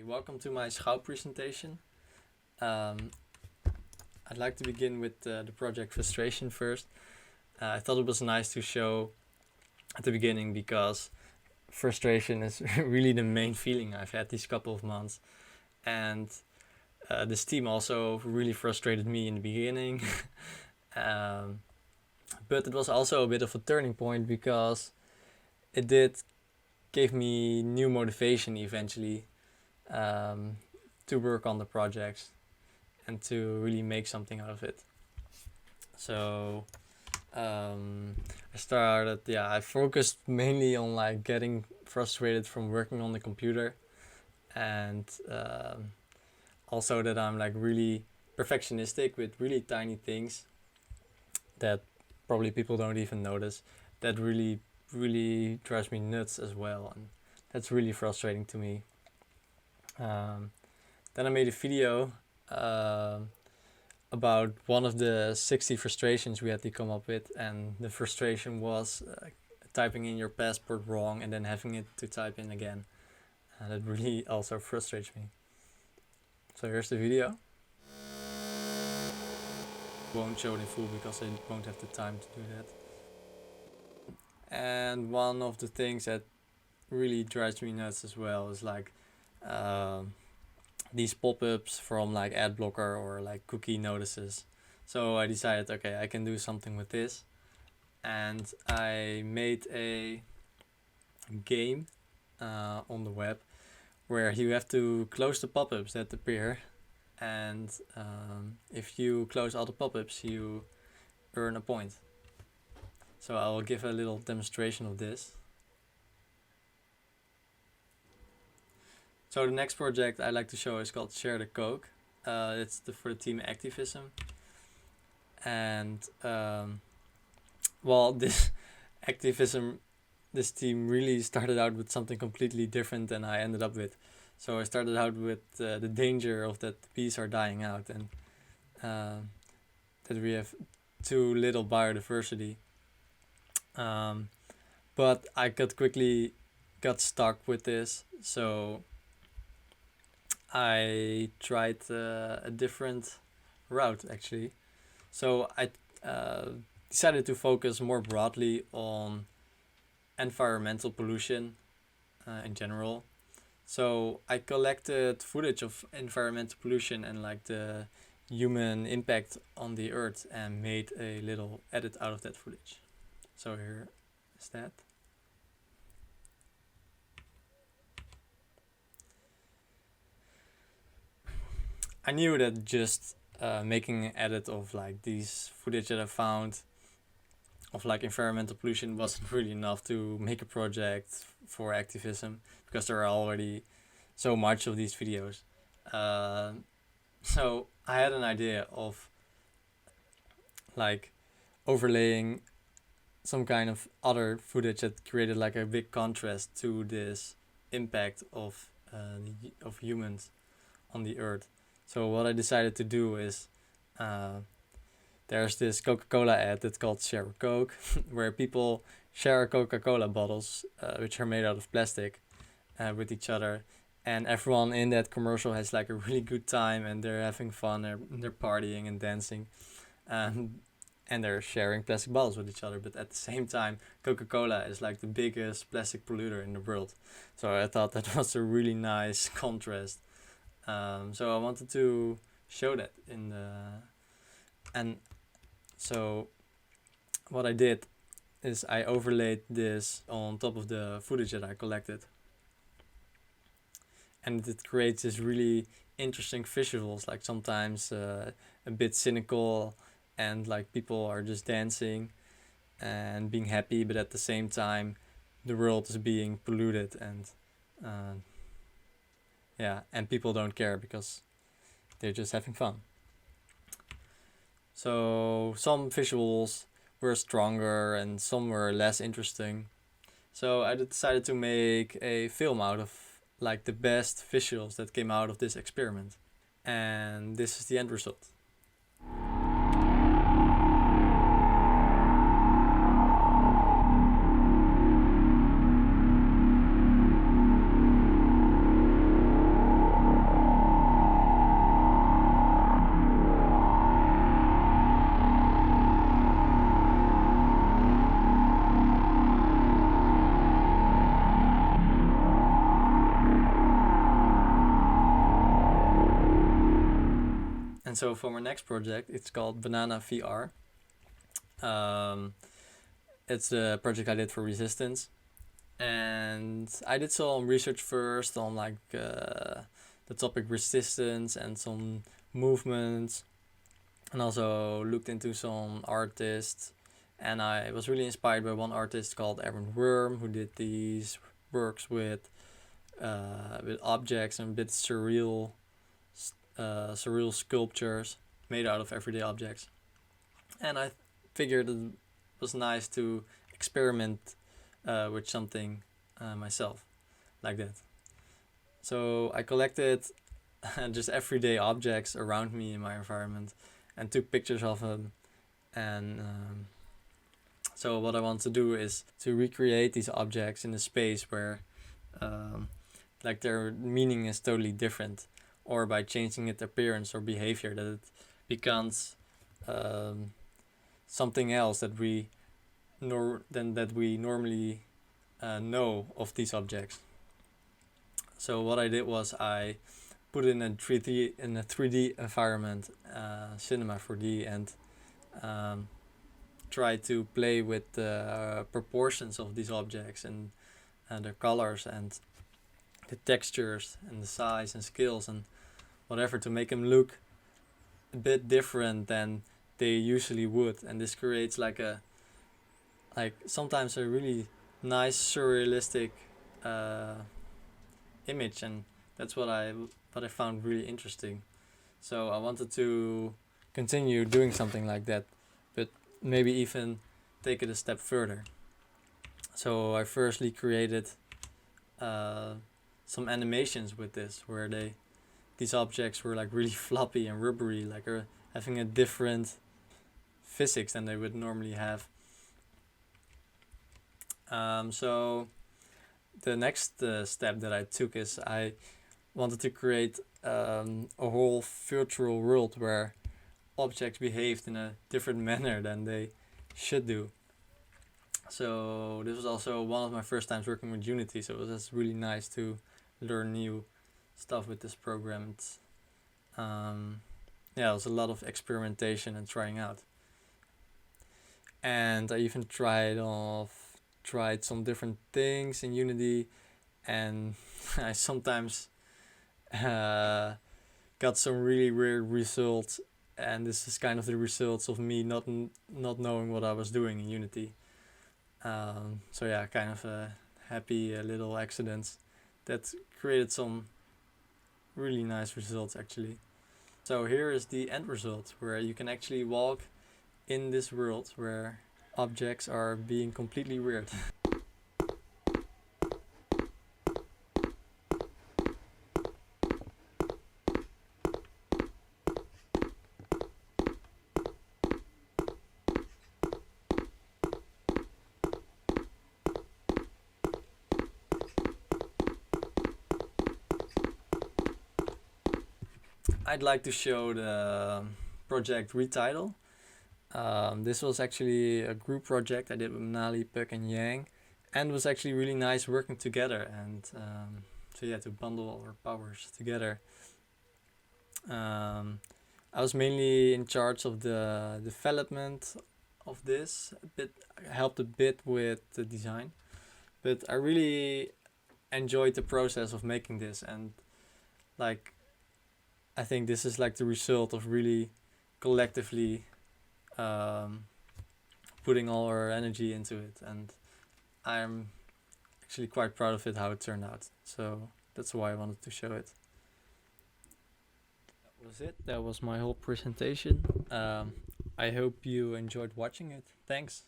welcome to my schouw presentation. I'd like to begin with the project frustration first. I thought it was nice to show at the beginning because frustration is really the main feeling I've had these couple of months. And this team also really frustrated me in the beginning. But it was also a bit of a turning point because it did give me new motivation eventually to work on the projects and to really make something out of it. So I focused mainly on like getting frustrated from working on the computer, and also that I'm like really perfectionistic with really tiny things that probably people don't even notice. That really drives me nuts as well, and that's really frustrating to me. Then I made a video about one of the 60 frustrations we had to come up with, and the frustration was typing in your passport wrong and then having it to type in again. And that really also frustrates me. So here's the video. Won't show it in full because I won't have the time to do that. And one of the things that really drives me nuts as well is like these pop-ups from like ad blocker or like cookie notices. So I decided, okay, I can do something with this, and I made a game on the web where you have to close the pop-ups that appear, and if you close all the pop-ups you earn a point. So I will give a little demonstration of this. So the next project I like to show is called Share the Coke. It's for the team Activism. And this Activism, this team really started out with something completely different than I ended up with. So I started out with the danger of that the bees are dying out, and that we have too little biodiversity. But I quickly got stuck with this, so I tried a different route actually. So I decided to focus more broadly on environmental pollution in general. So I collected footage of environmental pollution and like the human impact on the earth and made a little edit out of that footage. So here is that. I knew that just making an edit of like these footage that I found of like environmental pollution wasn't really enough to make a project for activism, because there are already so much of these videos. So I had an idea of like overlaying some kind of other footage that created like a big contrast to this impact of humans on the earth. So what I decided to do is there's this Coca-Cola ad that's called Share a Coke, where people share Coca-Cola bottles, which are made out of plastic, with each other. And everyone in that commercial has like a really good time, and they're having fun, they're partying and dancing. And they're sharing plastic bottles with each other. But at the same time, Coca-Cola is like the biggest plastic polluter in the world. So I thought that was a really nice contrast. So I wanted to show that and so what I did is I overlaid this on top of the footage that I collected, and it creates this really interesting visuals, like sometimes a bit cynical, and like people are just dancing and being happy, but at the same time the world is being polluted, and and people don't care because they're just having fun. So some visuals were stronger and some were less interesting. So I decided to make a film out of like the best visuals that came out of this experiment. And this is the end result. And so for my next project, it's called Banana VR. Um, it's a project I did for Resistance, and I did some research first on like the topic resistance and some movements, and also looked into some artists. And I was really inspired by one artist called Aaron Worm, who did these works with objects and a bit surreal sculptures made out of everyday objects. And I figured it was nice to experiment with something myself like that. So I collected just everyday objects around me in my environment and took pictures of them. And so what I want to do is to recreate these objects in a space where like their meaning is totally different, or by changing its appearance or behavior, that it becomes something else that we normally know of these objects. So what I did was I put in a 3D environment, Cinema 4D, and try to play with the proportions of these objects and their colors and the textures and the size and scales and whatever, to make them look a bit different than they usually would. And this creates like sometimes a really nice surrealistic image, and that's what I found really interesting. So I wanted to continue doing something like that, but maybe even take it a step further. So I firstly created some animations with this, where these objects were like really floppy and rubbery, like having a different physics than they would normally have. So the next step that I took is I wanted to create a whole virtual world where objects behaved in a different manner than they should do. So this was also one of my first times working with Unity, so it was just really nice to learn new stuff with this program. It was a lot of experimentation and trying out. And I even tried some different things in Unity, and I sometimes got some really weird results, and this is kind of the results of me not knowing what I was doing in Unity. Kind of a happy little accidents that created some really nice results actually. So here is the end result, where you can actually walk in this world where objects are being completely weird. I'd like to show the project Retitle. This was actually a group project I did with Manali, Puck and Yang, and it was actually really nice working together, and to bundle our powers together. I was mainly in charge of the development of this, helped a bit with the design, but I really enjoyed the process of making this, and I think this is like the result of really collectively putting all our energy into it, and I'm actually quite proud of it, how it turned out. So that's why I wanted to show it. That was it. That was my whole presentation. I hope you enjoyed watching it. Thanks.